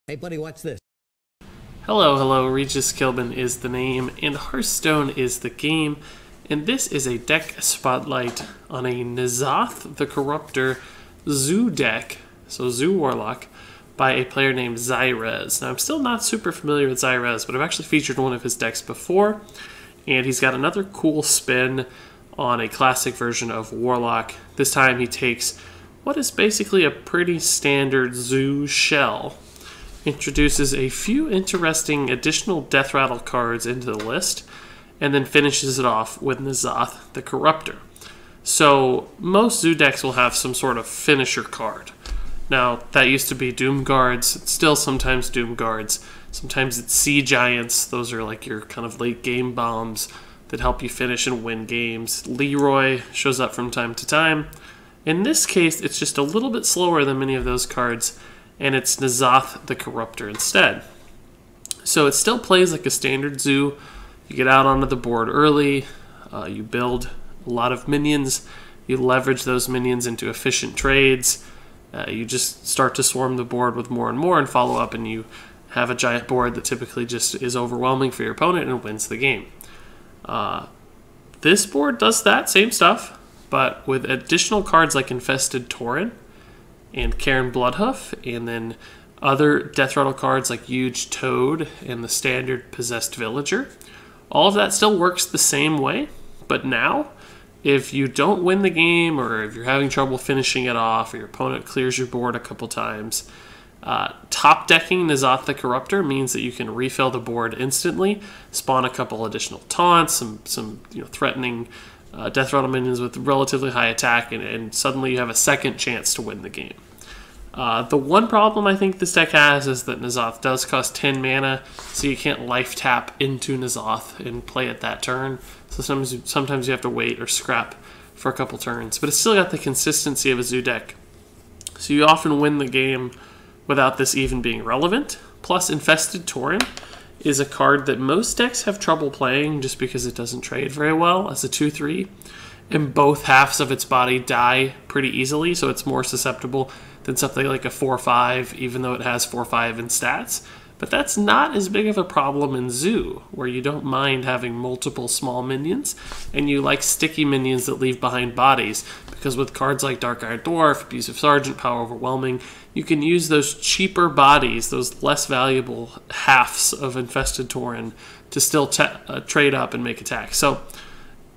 Hey buddy, watch this. Hello, Regis Kilbin is the name, and Hearthstone is the game, and this is a deck spotlight on a N'Zoth the Corruptor Zoo deck, so Zoo Warlock, by a player named Xzirez. Now, I'm still not super familiar with Xzirez, but I've actually featured one of his decks before, and he's got another cool spin on a classic version of Warlock. This time he takes what is basically a pretty standard Zoo shell, introduces a few interesting additional death rattle cards into the list, and then finishes it off with N'Zoth the Corruptor. So most Zoo decks will have some sort of finisher card. Now, that used to be Doom Guards. It's still sometimes Doom Guards. Sometimes it's Sea Giants. Those are like your kind of late game bombs that help you finish and win games. Leroy shows up from time to time. In this case, it's just a little bit slower than many of those cards, and it's N'Zoth the Corruptor instead. So it still plays like a standard Zoo. You get out onto the board early, you build a lot of minions, you leverage those minions into efficient trades, you just start to swarm the board with more and more and follow up, and you have a giant board that typically just is overwhelming for your opponent and wins the game. This board does that same stuff, but with additional cards like Infested Tauren and Cairn Bloodhoof, and then other death rattle cards like Huge Toad and the standard Possessed Villager. All of that still works the same way, but now, if you don't win the game, or if you're having trouble finishing it off, or your opponent clears your board a couple times, top decking N'Zoth the Corruptor means that you can refill the board instantly, spawn a couple additional taunts, some threatening death rattle minions with relatively high attack, and suddenly you have a second chance to win the game. The one problem I think this deck has is that N'Zoth does cost 10 mana, so you can't life tap into N'Zoth and play it that turn. So sometimes you have to wait or scrap for a couple turns, but it's still got the consistency of a Zoo deck. So you often win the game without this even being relevant. Plus, Infested Tauren is a card that most decks have trouble playing just because it doesn't trade very well as a 2/3, and both halves of its body die pretty easily, so it's more susceptible than something like a 4/5, even though it has 4/5 in stats. But that's not as big of a problem in Zoo, where you don't mind having multiple small minions, and you like sticky minions that leave behind bodies, because with cards like Dark Iron Dwarf, Abusive Sergeant, Power Overwhelming, you can use those cheaper bodies, those less valuable halves of Infested Tauren, to still trade up and make attacks. So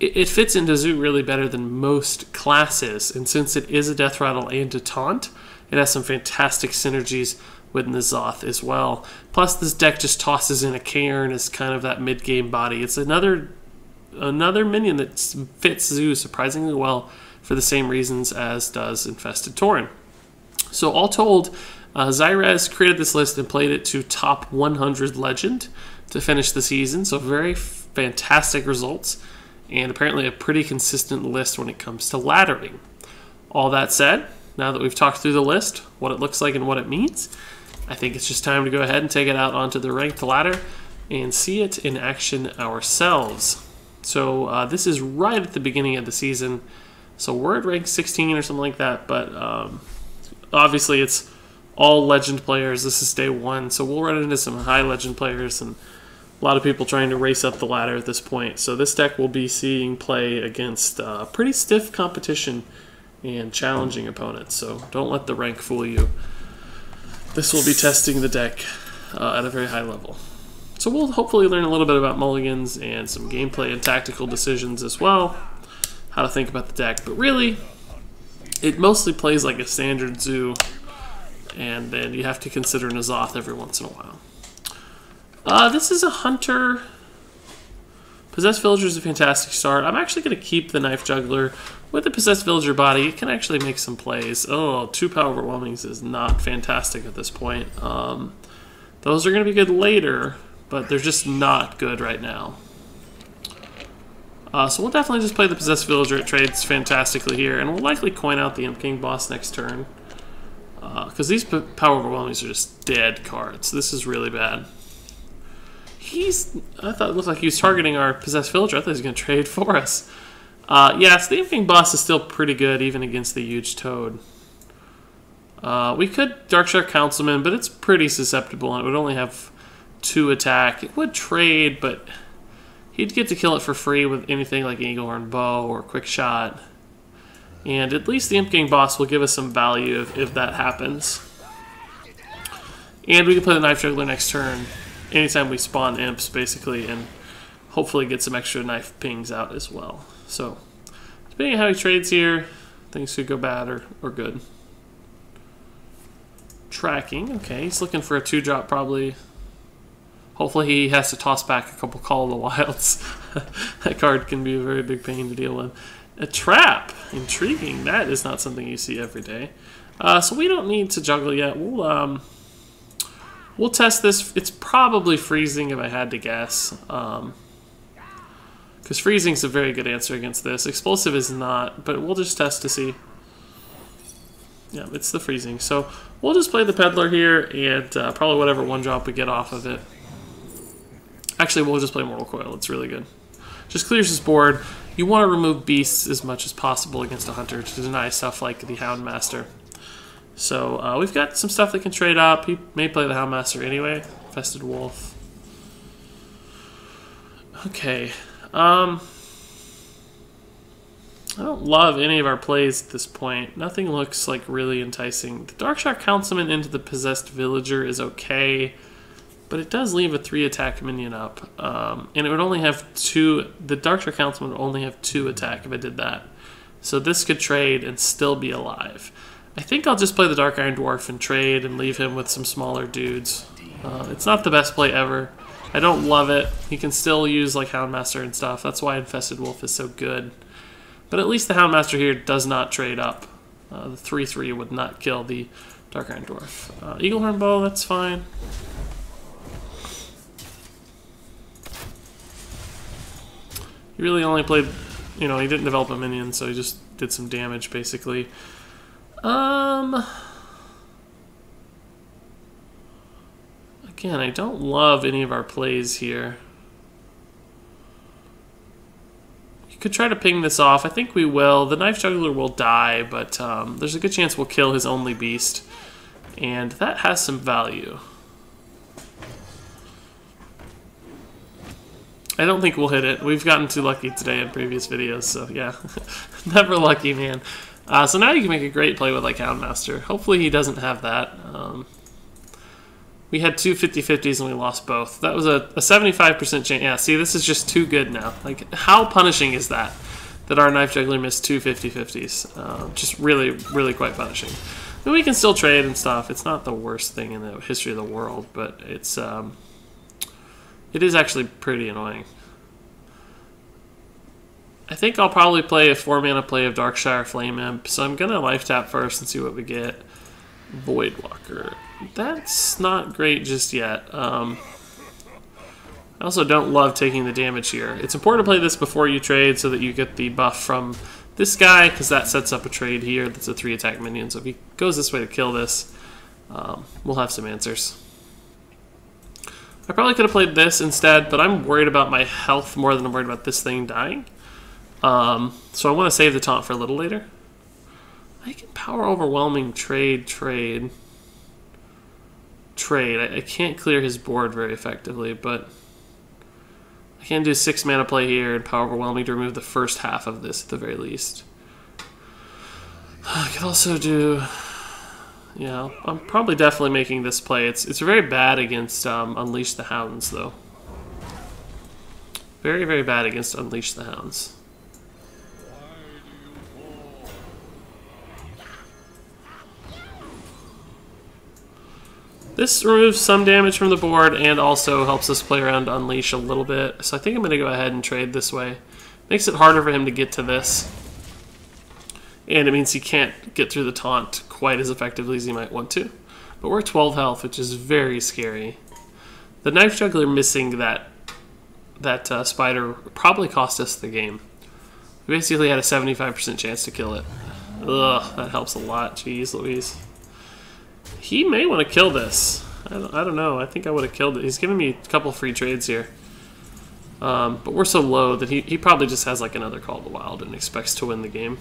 it fits into Zoo really better than most classes, and since it is a death rattle and a taunt, it has some fantastic synergies with N'Zoth as well. Plus, this deck just tosses in a Cairn as kind of that mid-game body. It's another minion that fits Zoo surprisingly well for the same reasons as does Infested Tauren. So all told, Xzirez created this list and played it to top 100 Legend to finish the season, so very fantastic results, and apparently a pretty consistent list when it comes to laddering. All that said, now that we've talked through the list, what it looks like and what it means, I think it's just time to go ahead and take it out onto the ranked ladder and see it in action ourselves. So this is right at the beginning of the season, so we're at rank 16 or something like that, but obviously it's all Legend players. This is day one, so we'll run into some high Legend players and a lot of people trying to race up the ladder at this point. So this deck will be seeing play against pretty stiff competition and challenging opponents, so don't let the rank fool you. This will be testing the deck at a very high level. So we'll hopefully learn a little bit about mulligans and some gameplay and tactical decisions as well, how to think about the deck. But really, it mostly plays like a standard Zoo, and then you have to consider N'Zoth every once in a while. This is a Hunter. Possessed Villager is a fantastic start. I'm actually going to keep the Knife Juggler. With the Possessed Villager body, it can actually make some plays. Oh, 2 Power Overwhelmings is not fantastic at this point. Those are going to be good later, but they're just not good right now. So we'll definitely just play the Possessed Villager. It trades fantastically here, and we'll likely coin out the Imp King boss next turn. Because these Power Overwhelmings are just dead cards. This is really bad. I thought it looked like he was targeting our Possessed Villager. I thought he was going to trade for us. Yes, the Imp King boss is still pretty good, even against the Huge Toad. We could Darkshire Councilman, but it's pretty susceptible, and it would only have 2 attack. It would trade, but he'd get to kill it for free with anything like Eaglehorn Bow or Quick Shot. And at least the Imp Gang boss will give us some value if that happens. And we can play the Knife Juggler next turn anytime we spawn imps, basically, and hopefully get some extra knife pings out as well. So, depending on how he trades here, things could go bad or good. Tracking, okay, he's looking for a 2-drop probably. Hopefully he has to toss back a couple Call of the Wilds. That card can be a very big pain to deal with. A trap, intriguing. That is not something you see every day. So we don't need to juggle yet. We'll test this. It's probably freezing if I had to guess. Because freezing is a very good answer against this. Explosive is not, but we'll just test to see. Yeah, it's the freezing. So we'll just play the Peddler here and probably whatever 1-drop we get off of it. Actually, we'll just play Mortal Coil. It's really good. Just clears his board. You want to remove beasts as much as possible against a hunter to deny stuff like the Houndmaster. So we've got some stuff that can trade up. He may play the Houndmaster anyway. Infested Wolf. Okay. I don't love any of our plays at this point. Nothing looks like really enticing. The Darkshire Councilman into the Possessed Villager is okay, but it does leave a 3-attack minion up. And it would only have 2... The Darkshire Councilman would only have 2 attack if I did that. So this could trade and still be alive. I think I'll just play the Dark Iron Dwarf and trade and leave him with some smaller dudes. It's not the best play ever. I don't love it. He can still use like Houndmaster and stuff. That's why Infested Wolf is so good. But at least the Houndmaster here does not trade up. The 3/3 would not kill the Dark Iron Dwarf. Eaglehorn Bow, that's fine. He really only played, he didn't develop a minion, so he just did some damage, basically. Again, I don't love any of our plays here. You could try to ping this off. I think we will. The Knife Juggler will die, but there's a good chance we'll kill his only beast. And that has some value. I don't think we'll hit it. We've gotten too lucky today in previous videos, so yeah. Never lucky, man. So now you can make a great play with like Houndmaster. Hopefully he doesn't have that. We had 2 50-50s and we lost both. That was a 75% chance. Yeah, see, this is just too good now. Like, how punishing is that? That our Knife Juggler missed 2 50-50s. Just really, really quite punishing. And we can still trade and stuff. It's not the worst thing in the history of the world, but it's it is actually pretty annoying. I think I'll probably play a 4-mana play of Darkshire Flame Imp, so I'm going to life tap first and see what we get. Voidwalker. That's not great just yet. I also don't love taking the damage here. It's important to play this before you trade so that you get the buff from this guy, because that sets up a trade here that's a 3-attack minion. So if he goes this way to kill this, we'll have some answers. I probably could have played this instead, but I'm worried about my health more than I'm worried about this thing dying. So I want to save the taunt for a little later. I can power overwhelming trade. I can't clear his board very effectively, but I can do 6-mana play here and power overwhelming to remove the first half of this at the very least. I could also do... Yeah, I'm probably definitely making this play. It's very bad against Unleash the Hounds, though. Very, very bad against Unleash the Hounds. This removes some damage from the board and also helps us play around to Unleash a little bit. So I think I'm going to go ahead and trade this way. Makes it harder for him to get to this. And it means he can't get through the taunt quite as effectively as he might want to. But we're 12 health, which is very scary. The Knife Juggler missing that spider probably cost us the game. We basically had a 75% chance to kill it. Ugh, that helps a lot. Jeez Louise. He may want to kill this. I don't know. I think I would have killed it. He's giving me a couple free trades here. But we're so low that he probably just has like another Call of the Wild and expects to win the game.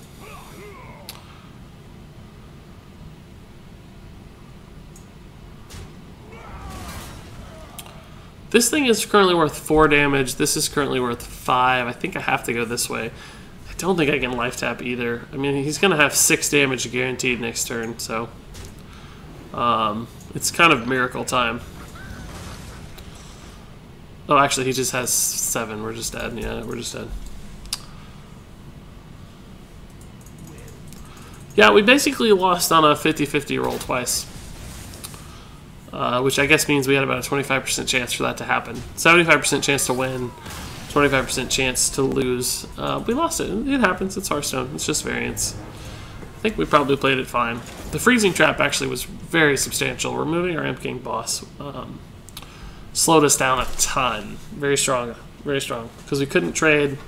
This thing is currently worth 4 damage. This is currently worth 5. I think I have to go this way. I don't think I can life tap either. I mean, he's going to have 6 damage guaranteed next turn, so it's kind of miracle time. Oh, actually, he just has 7. We're just dead. Yeah, we're just dead. Yeah, we basically lost on a 50-50 roll twice. Which I guess means we had about a 25% chance for that to happen. 75% chance to win, 25% chance to lose. We lost it. It happens. It's Hearthstone. It's just variance. I think we probably played it fine. The freezing trap actually was very substantial. Removing our Imp King boss slowed us down a ton. Very strong. Very strong. Because we couldn't trade.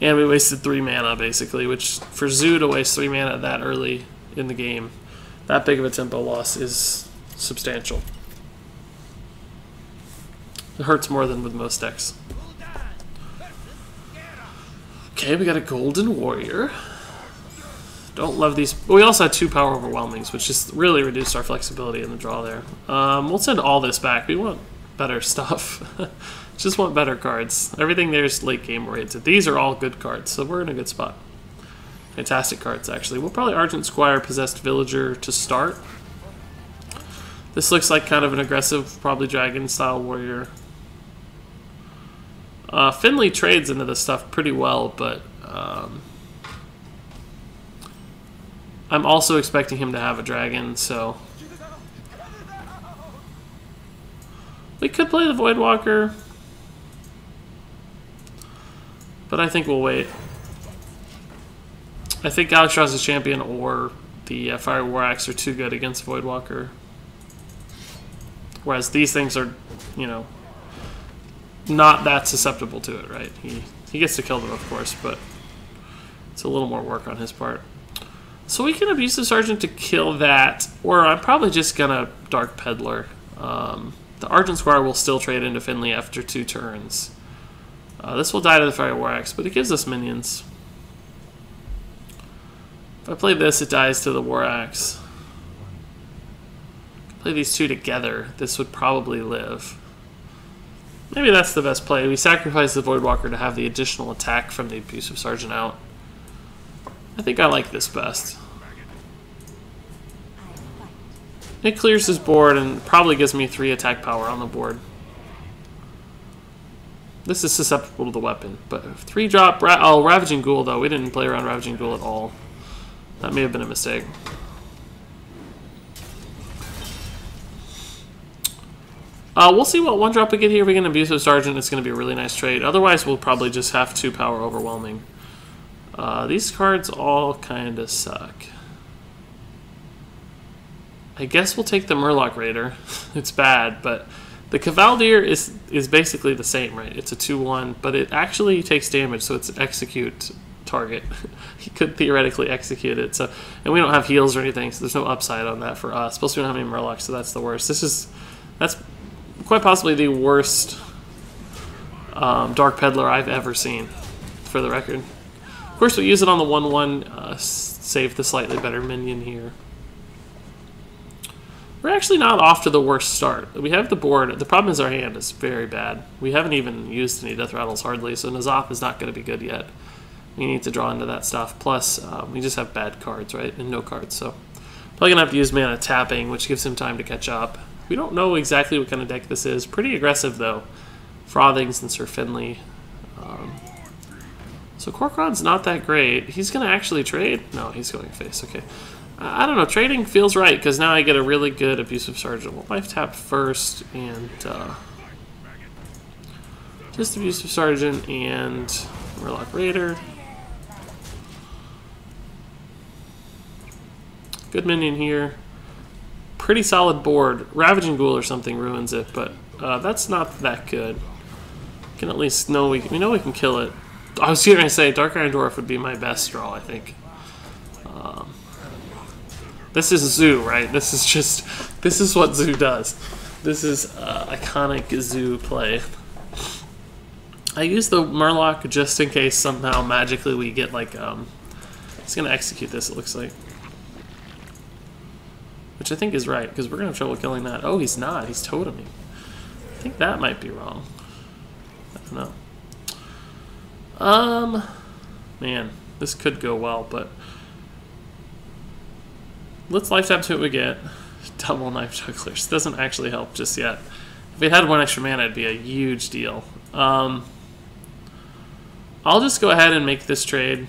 And we wasted 3 mana, basically. Which, for Zoo to waste 3 mana that early in the game, that big of a tempo loss is substantial. It hurts more than with most decks. Okay, we got a Golden Warrior. Don't love these. We also had 2 Power Overwhelmings, which just really reduced our flexibility in the draw there. We'll send all this back. We want better stuff. Just want better cards. Everything there's late game oriented. These are all good cards, so we're in a good spot. Fantastic cards, actually. We'll probably Argent Squire, Possessed Villager to start. This looks like kind of an aggressive, probably dragon-style warrior. Finley trades into this stuff pretty well, but I'm also expecting him to have a dragon, so we could play the Voidwalker, but I think we'll wait. I think Alexstras's Champion or the Fire War Axe are too good against Voidwalker. Whereas these things are, you know, not that susceptible to it, right? He gets to kill them, of course, but it's a little more work on his part. So we can Abusive Sergeant to kill that, or I'm probably just going to Dark Peddler. The Argent Squire will still trade into Finley after 2 turns. This will die to the Fire War Axe, but it gives us minions. If I play this, it dies to the War Axe. Play these 2 together, this would probably live. Maybe that's the best play. We sacrifice the Voidwalker to have the additional attack from the Abusive Sergeant out. I think I like this best. It clears his board and probably gives me 3 attack power on the board. This is susceptible to the weapon, but 3 drop. Oh, Ravaging Ghoul, though. We didn't play around Ravaging Ghoul at all. That may have been a mistake. We'll see what 1-drop we get here. If we get an Abusive Sergeant, it's going to be a really nice trade. Otherwise, we'll probably just have 2 Power Overwhelming. These cards all kind of suck. I guess we'll take the Murloc Raider. It's bad, but the Cavaldier is basically the same, right? It's a 2/1, but it actually takes damage, so it's an execute target. He could theoretically execute it. So, and we don't have heals or anything, so there's no upside on that for us. Plus, we don't have any Murlocs, so that's the worst. That's quite possibly the worst Dark Peddler I've ever seen, for the record. Of course, we use it on the 1/1, save the slightly better minion here. We're actually not off to the worst start. We have the board. The problem is our hand is very bad. We haven't even used any Death Rattles hardly, so N'Zoth is not going to be good yet. We need to draw into that stuff. Plus, we just have bad cards, right? And no cards, so probably going to have to use mana tapping, which gives him time to catch up. We don't know exactly what kind of deck this is. Pretty aggressive, though. Frothings and Sir Finley. So Korkron's not that great. He's going to actually trade? No, he's going face. Okay. I don't know. Trading feels right, because now I get a really good Abusive Sergeant. We'll life tap first, and just Abusive Sergeant and Murloc Raider. Good minion here. Pretty solid board. Ravaging Ghoul or something ruins it, but that's not that good. We can at least know we know we can kill it. I was going to say Dark Iron Dwarf would be my best draw, I think. This is Zoo, right? This is what Zoo does. This is iconic Zoo play. I use the Murloc just in case somehow magically we get like he's gonna execute this, it looks like. Which I think is right, because we're gonna have trouble killing that. Oh, he's not, he's toteming. think that might be wrong. I don't know. Man, this could go well, but let's life tap, see what we get. Double knife jugglers doesn't actually help just yet. If it had 1 extra mana, it'd be a huge deal. I'll just go ahead and make this trade.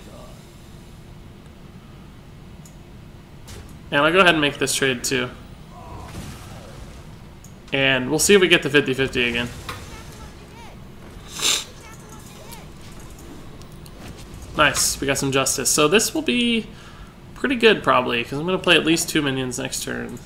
And I'll go ahead and make this trade too. And we'll see if we get the 50-50 again. Nice, we got some justice. So this will be pretty good probably, because I'm going to play at least 2 minions next turn.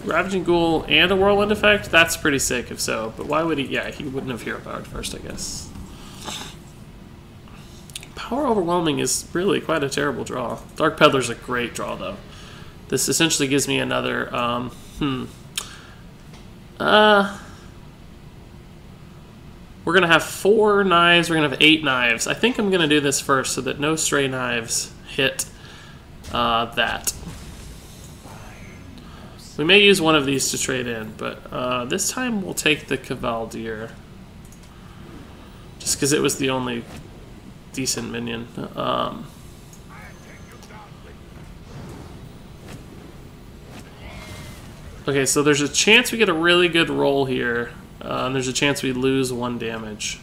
Ravaging Ghoul and a Whirlwind effect? That's pretty sick if so, but why would he? Yeah, he wouldn't have hero powered first, I guess. Power Overwhelming is really quite a terrible draw. Dark Peddler's a great draw, though. This essentially gives me another, we're going to have 4 knives, we're going to have 8 knives. I think I'm going to do this first so that no stray knives hit that. We may use one of these to trade in, but this time we'll take the Cavalier. Just because it was the only decent minion. Okay, so there's a chance we get a really good roll here. And there's a chance we lose 1 damage.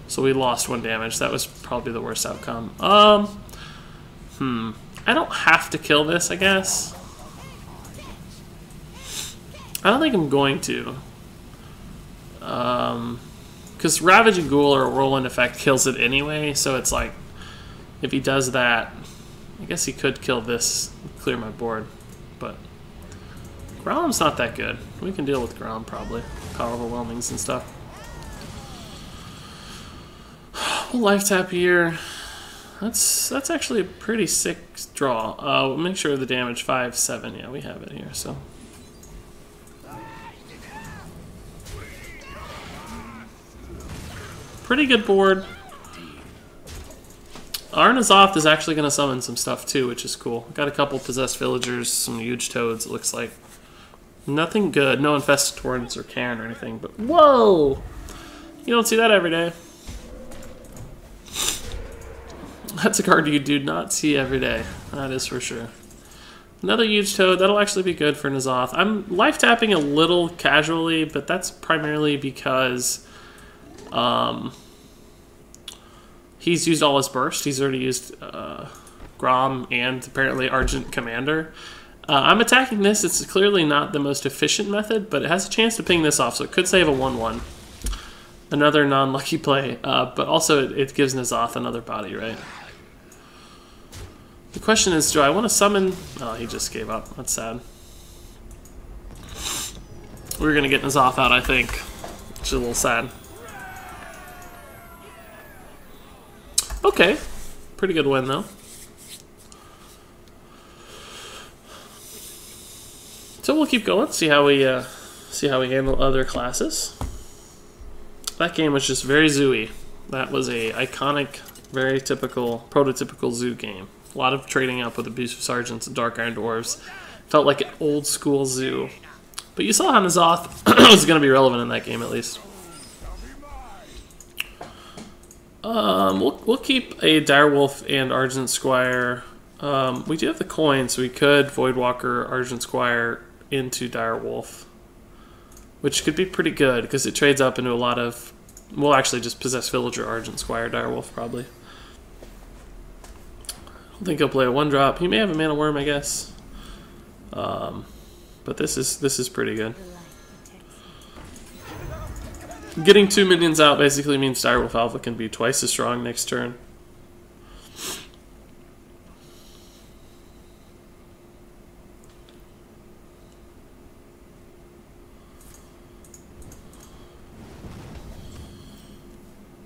So we lost 1 damage. That was probably the worst outcome. I don't have to kill this, I guess. I don't think I'm going to. Because Ravaging Ghoul or a Whirlwind effect kills it anyway, so it's like, if he does that, I guess he could kill this, clear my board, but Grom's not that good. We can deal with Grom probably. Power Overwhelmings and stuff. We'll life tap here. That's actually a pretty sick draw. We'll make sure the damage 5/7. Yeah, we have it here. So pretty good board. Arnazoth is actually going to summon some stuff too, which is cool. Got a couple possessed villagers, some huge toads. It looks like nothing good. No infested torrents or Cairn or anything. But whoa, you don't see that every day. That's a card you do not see every day. That is for sure. Another huge toad. That'll actually be good for N'Zoth. I'm life tapping a little casually, but that's primarily because he's used all his burst. He's already used Grom and apparently Argent Commander. I'm attacking this. It's clearly not the most efficient method, but it has a chance to ping this off, so it could save a 1/1. Another non-lucky play, but also it gives N'Zoth another body, right? The question is, do I want to summon... Oh, he just gave up. That's sad. We're going to get N'Zoth out, I think. Which is a little sad. Okay. Pretty good win, though. So we'll keep going, see how we handle other classes. That game was just very zooey. That was a iconic, very typical, prototypical zoo game. A lot of trading up with abusive sergeants and dark iron dwarves. Felt like an old school zoo. But you saw how N'Zoth was going to be relevant in that game at least. We'll keep a Direwolf and Argent Squire. We do have the coin, so we could Voidwalker Argent Squire into Direwolf, which could be pretty good because it trades up into a lot of... We'll actually just possess Villager, Argent Squire, Direwolf probably. I don't think he'll play a 1-drop. He may have a Mana Worm, I guess. But this is pretty good. Getting 2 minions out basically means Direwolf Alpha can be twice as strong next turn.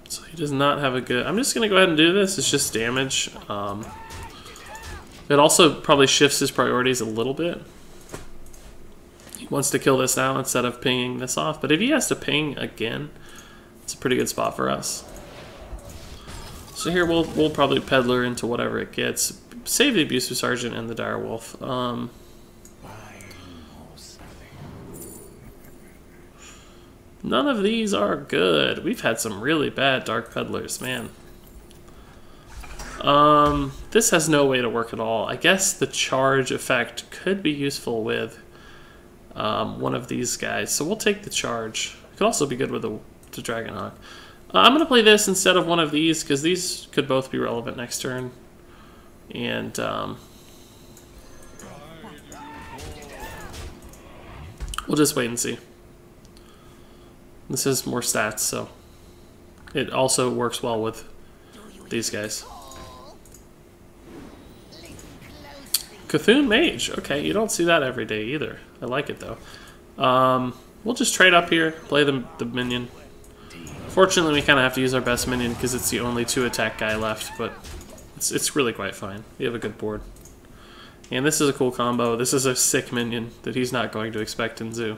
So he does not have a good... I'm just going to go ahead and do this. It's just damage. It also probably shifts his priorities a little bit. He wants to kill this now instead of pinging this off. But if he has to ping again, it's a pretty good spot for us. So here we'll probably peddler into whatever it gets. save the Abusive Sergeant and the Dire Wolf. None of these are good. We've had some really bad Dark Peddlers, man. This has no way to work at all. I guess the charge effect could be useful with one of these guys. So we'll take the charge. It could also be good with the Dragonhawk. I'm going to play this instead of one of these because these could both be relevant next turn. And we'll just wait and see. This has more stats, so it also works well with these guys. Cthulhu Mage. Okay, you don't see that every day either. I like it though. We'll just trade up here, play the minion. Fortunately, we kind of have to use our best minion because it's the only 2-attack guy left, but it's really quite fine. We have a good board. And this is a cool combo. This is a sick minion that he's not going to expect in Zoo.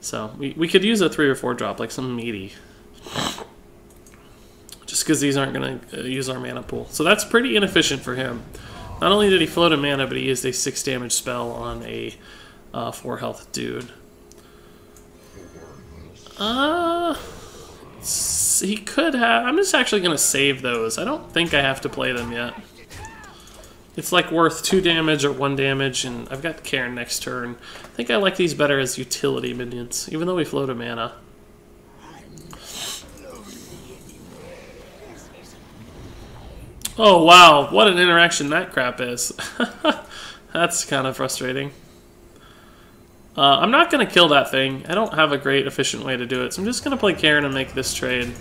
So we could use a 3 or 4 drop, like some meaty. Just because these aren't going to use our mana pool. So that's pretty inefficient for him. Not only did he float a mana, but he used a 6 damage spell on a 4 health dude. He could have... I'm just actually going to save those. I don't think I have to play them yet. It's like worth 2 damage or 1 damage, and I've got Cairn next turn. I think I like these better as utility minions, even though we float a mana. Oh wow, what an interaction that crap is. That's kind of frustrating. I'm not going to kill that thing. I don't have a great efficient way to do it, so I'm just going to play Cairn and make this trade.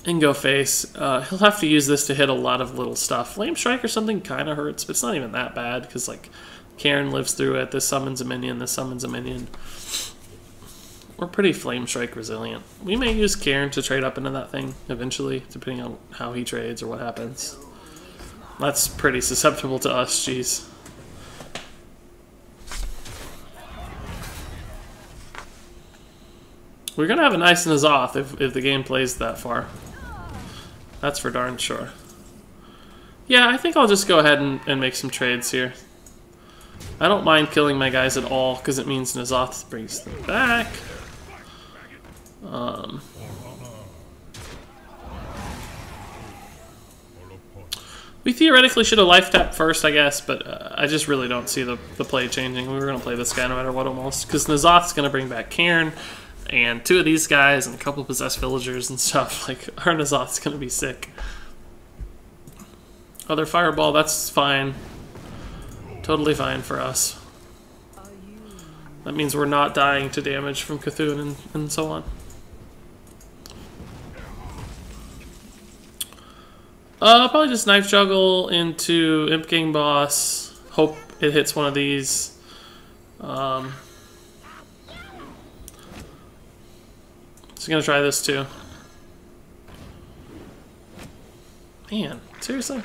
And go face. He'll have to use this to hit a lot of little stuff. Flame Strike or something kind of hurts, but it's not even that bad, because like Cairn lives through it. This summons a minion, this summons a minion. We're pretty Flame Strike resilient. We may use Cairn to trade up into that thing eventually, depending on how he trades or what happens. That's pretty susceptible to us, jeez. We're going to have a nice N'Zoth if the game plays that far. That's for darn sure. Yeah, I think I'll just go ahead and make some trades here. I don't mind killing my guys at all, because it means N'Zoth brings them back. We theoretically should have life tapped first, I guess, but I just really don't see the play changing. We were going to play this guy no matter what almost, because N'Zoth's going to bring back Cairn, and 2 of these guys, and a couple of possessed villagers and stuff. Like, our N'Zoth's going to be sick. Other fireball, that's fine. Totally fine for us. That means we're not dying to damage from Cthulhu and so on. I'll probably just knife juggle into Imp King Boss. Hope it hits one of these. Just gonna try this too. Man, seriously?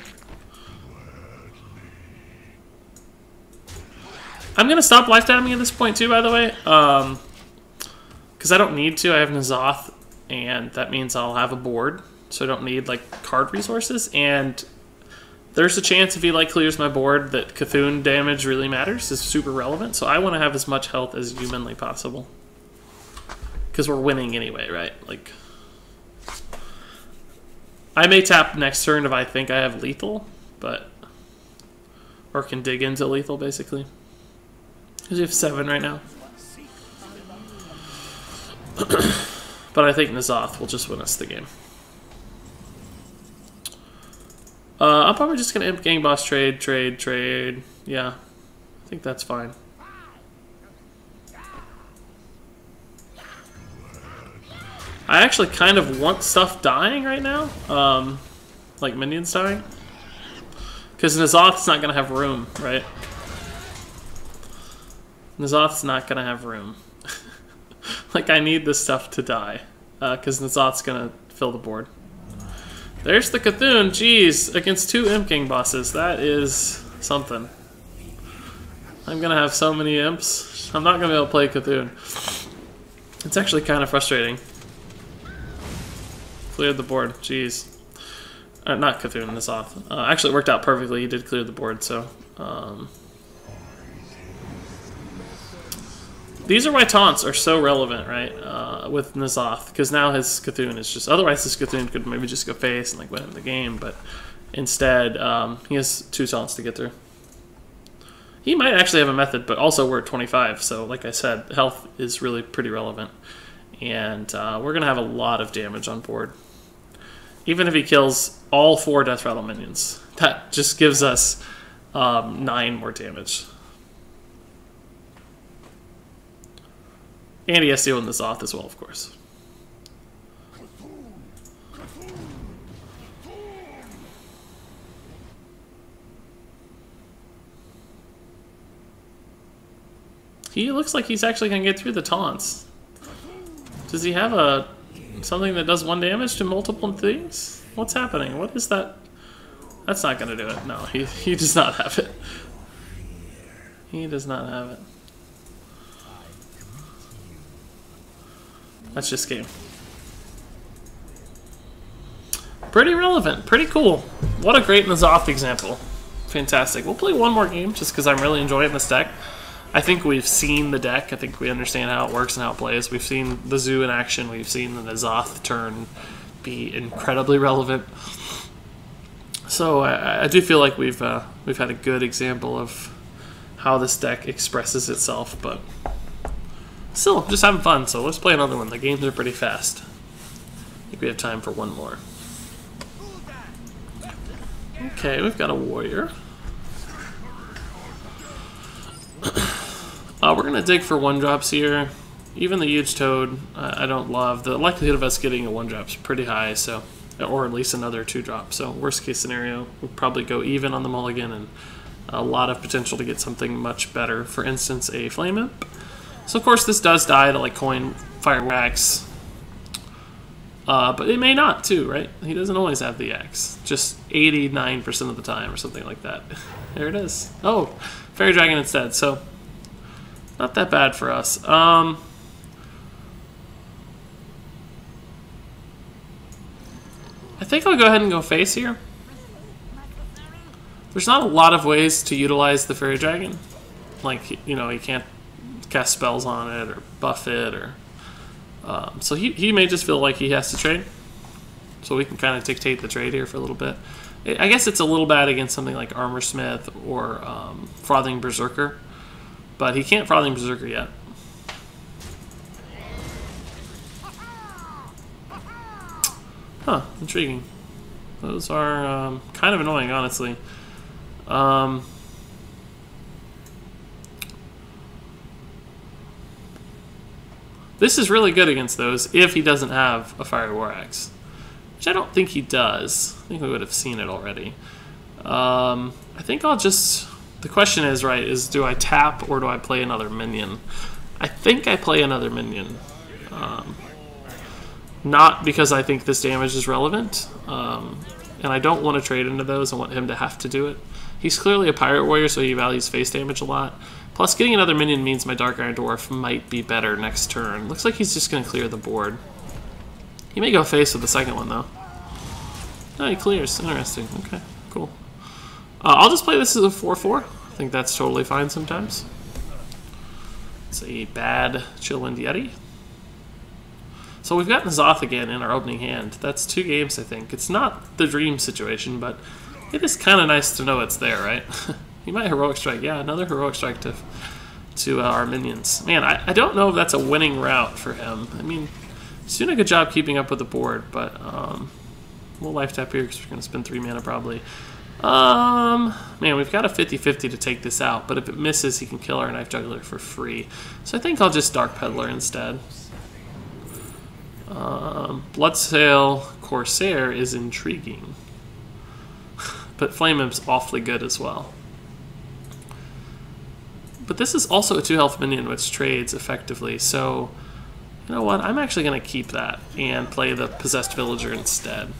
I'm gonna stop life tapping at this point too, by the way. Because I don't need to. I have N'Zoth, and that means I'll have a board. So I don't need like card resources, and there's a chance if he like clears my board that Cthulhu damage really matters, is super relevant. So I want to have as much health as humanly possible, because we're winning anyway, right? Like, I may tap next turn if I think I have lethal, but or can dig into lethal basically. Because we have 7 right now. But I think N'Zoth will just win us the game. I'm probably just going to Imp Gang Boss trade. Yeah, I think that's fine. I actually kind of want stuff dying right now. Like minions dying. Because N'Zoth's not going to have room, right? N'Zoth's not going to have room. Like, I need this stuff to die. Because N'Zoth's going to fill the board. There's the Cthulhu, jeez, against 2 Imp King bosses. That is something. I'm gonna have so many imps. I'm not gonna be able to play Cthulhu. It's actually kind of frustrating. Cleared the board, jeez. Not Cthulhu, N'Zoth. Actually, it worked out perfectly. He did clear the board, so... These are why taunts are so relevant, right, with N'Zoth, because now his Cthulhu is just... Otherwise, his Cthulhu could maybe just go face and like win the game, but instead, he has 2 taunts to get through. He might actually have a method, but also we're at 25, so like I said, health is really pretty relevant. And we're going to have a lot of damage on board. Even if he kills all 4 Death Rattle minions, that just gives us 9 more damage. And he has to deal with N'Zoth as well, of course. He looks like he's actually going to get through the taunts. Does he have something that does 1 damage to multiple things? What's happening? What is that? That's not going to do it. No, he does not have it. He does not have it. That's just game. Pretty relevant. Pretty cool. What a great N'Zoth example. Fantastic. We'll play one more game just because I'm really enjoying this deck. I think we've seen the deck. I think we understand how it works and how it plays. We've seen the Zoo in action. We've seen the N'Zoth turn be incredibly relevant. So I do feel like we've had a good example of how this deck expresses itself, but still, just having fun. So let's play another one. The games are pretty fast. I think we have time for one more. Okay, we've got a warrior. We're going to dig for 1-drops here. Even the huge toad, I don't love. The likelihood of us getting a 1-drop is pretty high, so, or at least another 2-drop. So worst case scenario, we'll probably go even on the mulligan and a lot of potential to get something much better. For instance, a Flame Imp. So of course this does die to like coin, fire, axe. But it may not too, right? He doesn't always have the axe. Just 89% of the time or something like that. There it is. Oh, Fairy Dragon instead. So not that bad for us. I think I'll go ahead and go face here. There's not a lot of ways to utilize the Fairy Dragon. Like, you know, you can't cast spells on it or buff it, or so he may just feel like he has to trade. So we can kind of dictate the trade here for a little bit. I guess it's a little bad against something like Armor Smith or Frothing Berserker, but he can't Frothing Berserker yet. Huh, intriguing. Those are kind of annoying, honestly. This is really good against those if he doesn't have a Fiery War Axe, which I don't think he does. I think we would have seen it already. I think I'll just... The question is, right, is do I tap or do I play another minion? I think I play another minion. Not because I think this damage is relevant, and I don't want to trade into those. I want him to have to do it. He's clearly a Pirate Warrior, so he values face damage a lot. Plus, getting another minion means my Dark Iron Dwarf might be better next turn. Looks like he's just going to clear the board. He may go face with the second one, though. No, he clears. Interesting. Okay, cool. I'll just play this as a 4/4. I think that's totally fine sometimes. It's a bad Chillwind Yeti. So we've got N'Zoth again in our opening hand. That's 2 games, I think. It's not the dream situation, but it is kind of nice to know it's there, right? He might Heroic Strike. Yeah, another Heroic Strike to our minions. Man, I don't know if that's a winning route for him. I mean, he's doing a good job keeping up with the board, but we'll life tap here because we're going to spend 3 mana probably. Man, we've got a 50-50 to take this out, but if it misses, he can kill our Knife Juggler for free. So I think I'll just Dark Peddler instead. Bloodsail Corsair is intriguing, but Flame Imp's awfully good as well. But this is also a 2-health minion which trades effectively, so you know what? I'm actually going to keep that and play the Possessed Villager instead.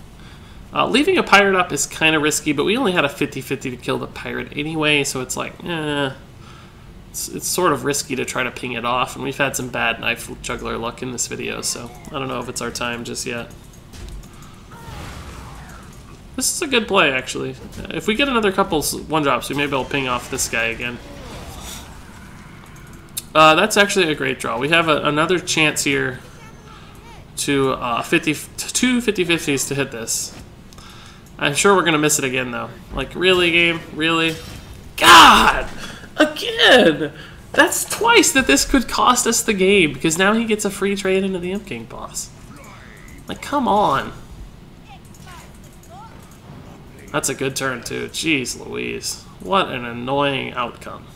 Leaving a pirate up is kind of risky, but we only had a 50-50 to kill the pirate anyway, so it's like, it's sort of risky to try to ping it off, and we've had some bad Knife Juggler luck in this video, so I don't know if it's our time just yet. This is a good play, actually. If we get another couple one-drops, we may be able to ping off this guy again. That's actually a great draw. We have another chance here to 2 50-50s to hit this. I'm sure we're going to miss it again, though. Like, really, game? Really? God! Again! That's twice that this could cost us the game, because now he gets a free trade into the Imp King boss. Like, come on. That's a good turn, too. Jeez Louise. What an annoying outcome.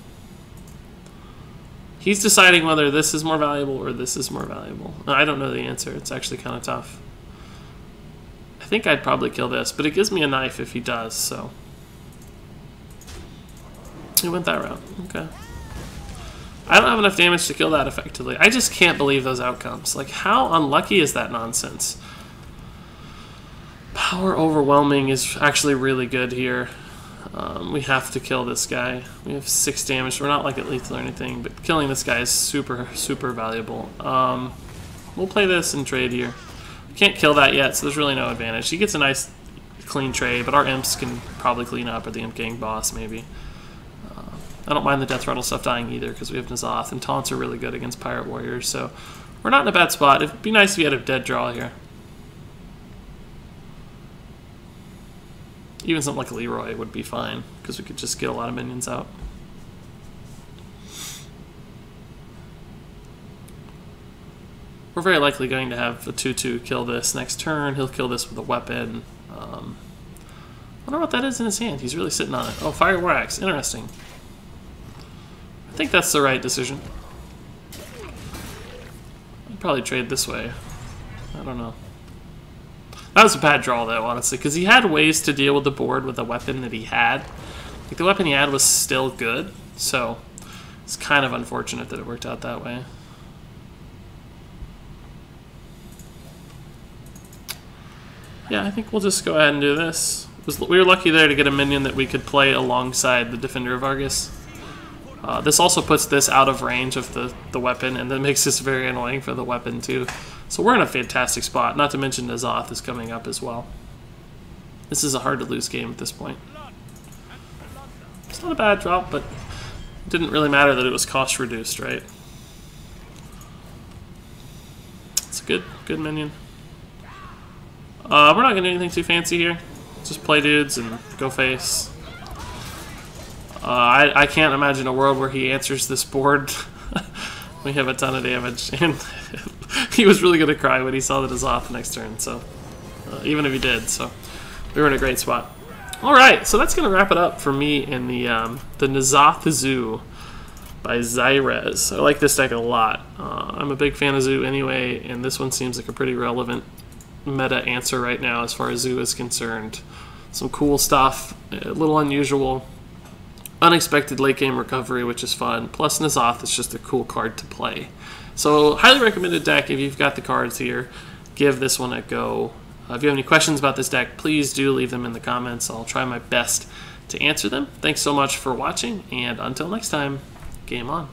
He's deciding whether this is more valuable or this is more valuable. I don't know the answer. It's actually kind of tough. I think I'd probably kill this, but it gives me a knife if he does, so. He went that route. Okay. I don't have enough damage to kill that effectively. I just can't believe those outcomes. Like, how unlucky is that nonsense? Power Overwhelming is actually really good here. We have to kill this guy. We have 6 damage. We're not like at lethal or anything, but killing this guy is super, super valuable. We'll play this and trade here. We can't kill that yet, so there's really no advantage. He gets a nice, clean trade, but our imps can probably clean up, or the Imp Gang boss, maybe. I don't mind the Death Rattle stuff dying either, because we have N'Zoth, and taunts are really good against Pirate Warriors, so we're not in a bad spot. It'd be nice if we had a dead draw here. Even something like Leroy would be fine, because we could just get a lot of minions out. We're very likely going to have a 2-2 kill this next turn. He'll kill this with a weapon. I wonder what that is in his hand. He's really sitting on it. Oh, Fire War Axe. Interesting. I think that's the right decision. I'd probably trade this way. I don't know. That was a bad draw, though, honestly, because he had ways to deal with the board with the weapon that he had. Like, the weapon he had was still good, so it's kind of unfortunate that it worked out that way. Yeah, I think we'll just go ahead and do this. We were lucky there to get a minion that we could play alongside the Defender of Argus. This also puts this out of range of the weapon, and then makes this very annoying for the weapon, too. So we're in a fantastic spot, not to mention N'Zoth is coming up as well. This is a hard-to-lose game at this point. It's not a bad drop, but it didn't really matter that it was cost-reduced, right? It's a good minion. We're not going to do anything too fancy here. Just play dudes and go face. I can't imagine a world where he answers this board. We have a ton of damage, and he was really going to cry when he saw the N'Zoth next turn, so even if he did, so we were in a great spot. Alright, so that's going to wrap it up for me in the N'Zoth Zoo by Xzirez. I like this deck a lot. I'm a big fan of Zoo anyway, and this one seems like a pretty relevant meta answer right now as far as Zoo is concerned. Some cool stuff, a little unusual. Unexpected late game recovery, which is fun. Plus N'Zoth is just a cool card to play. So highly recommended deck if you've got the cards here. Give this one a go. If you have any questions about this deck, please do leave them in the comments. I'll try my best to answer them. Thanks so much for watching, and until next time, game on.